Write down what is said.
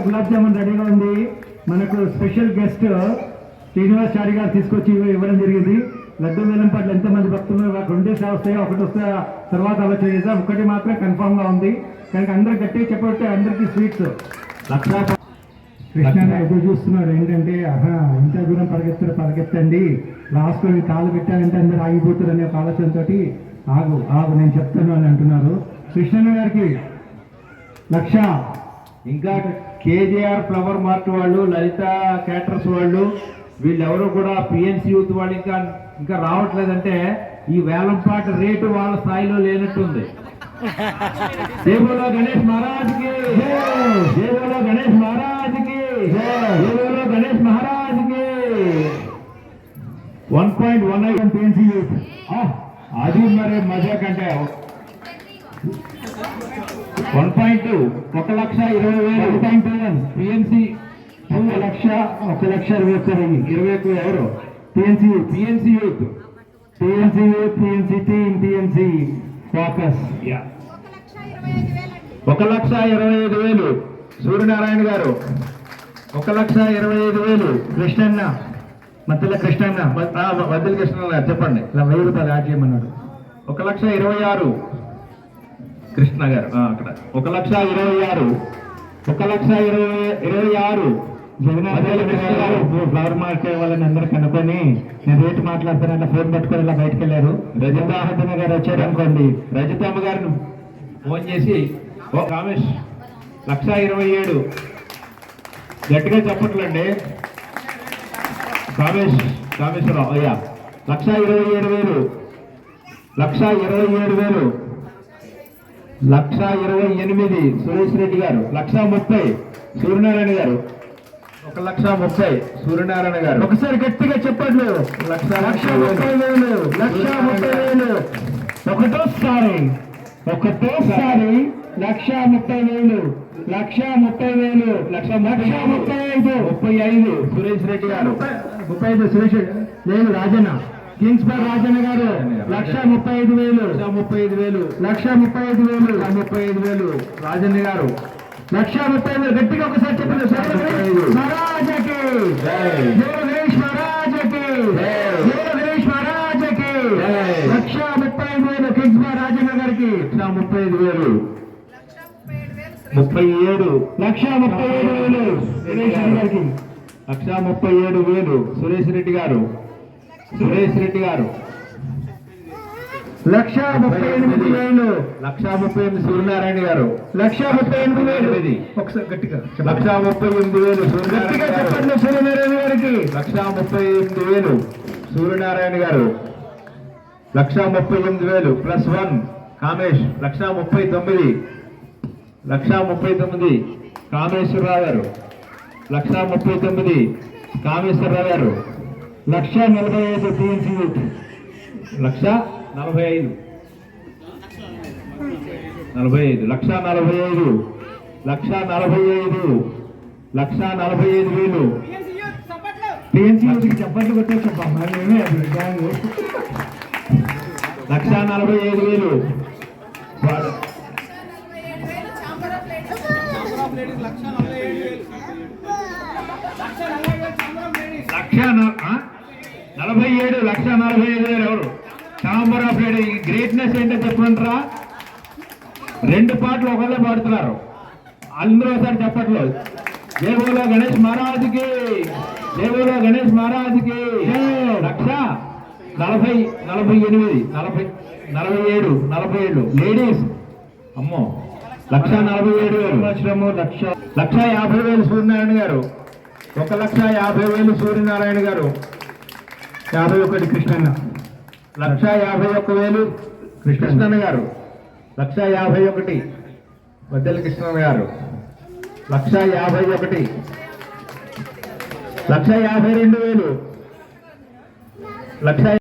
గులాబ్ జామున్ రెడీగా ఉంది. మనకు స్పెషల్ గెస్ట్ శ్రీనివాసాచారి గారు తీసుకొచ్చి ఇవ్వడం జరిగింది. లడ్డు వేలం పాటలు ఎంతమంది భక్తులు రెండేసే వస్తాయో, ఒకటి వస్తే తర్వాత ఆలోచన చేద్దాం. ఒకటి మాత్రం కన్ఫామ్ గా ఉంది కనుక అందరు గట్టిగా చెప్పబట్టే అందరికి స్వీట్స్. కృష్ణ ఎదురు చూస్తున్నారు ఏంటంటే, ఇంత దూరం పరిగెత్తండి, లాస్ట్ కాలు పెట్టారంటే అందరు ఆగిపోతారు అనే ఒక ఆలోచనతో ఆగు నేను చెప్తాను అని అంటున్నారు. కృష్ణన్న గారికి 1,00,000. ఇంకా కేజీఆర్ ఫ్లవర్ మార్ట్ వాళ్ళు, లలిత క్యాటర్స్ వాళ్ళు, వీళ్ళెవరూ కూడా పిఎన్సి యూత్ వాళ్ళు ఇంకా రావట్లేదంటే ఈ వేలంపాట రేటు వాళ్ళ స్థాయిలో లేనట్టుంది. దేవులో గణేష్ మహారాజ్కి, దేవులో గణేష్ మహారాజ్కి, దేవులో గణేష్ మహారాజ్కి 1.18 పిఎన్సి యూత్. అది మరి మజా కంటే 1.2 1,20,000 పిఎన్సి 1,20,000 ఎవరు PNC youth TMC focus 1,25,000 Suryanarayana గారు, 1,25,000 కృష్ణన్న మధ్యలో కృష్ణన్న వద్దల కృష్ణ గారు చెప్పండి. ఇలా 1,000 రూపాయలు యాడ్ చేయమన్నాడు. 1,26,000 కృష్ణ గారు అక్కడ 1,26,000 1,26,000 ఫ్లవర్ మార్కెట్ వాళ్ళని అందరూ కనుక్కొని నేను రేటు మాట్లాడతానంటే ఫోన్ పట్టుకొని ఇలా బయటకు వెళ్ళారు. రజితాహతమ్మ గారు వచ్చారు అనుకోండి, రజితమ్మ గారిని ఫోన్ చేసి కామేష్ 1,27,000 గట్టిగా చెప్పట్లండి. కామేశ్వరరావు అయ్యా 1,27,000 1,27,000 1,28,000 సురేష్ రెడ్డి గారు, 1,30,000 సూర్యనారాయణ గారు, 1,30,000 సూర్యనారాయణ గారు. ఒకసారి గట్టిగా చెప్పండి. 1,30,000 1,30,000 ఒకటోసారి 1,30,000 1,35,000 సురేష్ రెడ్డి గారు, 35 సురేష్ లేదు రాజన్న కింగ్స్ బార్ రాజన్న గారు 1,35,000 1,35,000 రాజన్న గారు 1,35,000 గట్టిగా ఒకసారి చెప్పండి. మహారాజకి గణేష్ మహారాజకి 1,35,000 కింగ్స్ బార్ రాజన్న గారికి 1,35,000 37 1,37,000 గారికి 1,37,000 సురేష్ రెడ్డి గారు 1,38,000 1,38,000 సూర్యనారాయణ గారు 1,38,000 ఒకసారి గట్టిగా 1,38,000 చెప్పండి. సూర్యనారాయణ గారికి 1,38,000 సూర్యనారాయణ గారు 1,38,000 +1 కామేష్ 1,39,000 కామేశ్వరరావు గారు 1,39,000 కామేశ్వరరావు గారు 1,45,000 టీఎంసీ యూత్ 1,45,000 1,45,000 టీఎంసీ యూత్కి చెప్పండి కొట్టే చెప్పమ్మా. మేమే 1,45,000 1,47,000 ఎవరు ఛాంబర్ ఆఫ్ లేడీ. గ్రేట్నెస్ ఏంటో చెప్పమంటారా? 2 పాటలు ఒకళ్ళే పాడుతున్నారు, అందరూ ఒకసారి చెప్పట్లో. దేవులో గణేష్ మహారాజుకి, దేవులో గణేష్ మహారాజుకి 1,47,000 లేడీస్. అమ్మో 1,47,000 1,50,000 సూర్యనారాయణ గారు 1,50,000 సూర్యనారాయణ గారు 51 కృష్ణన్న 1,51,000 కృష్ణన్న గారు 1,51,000 మధ్యల కృష్ణన్న గారు 1,51,000 1,52,000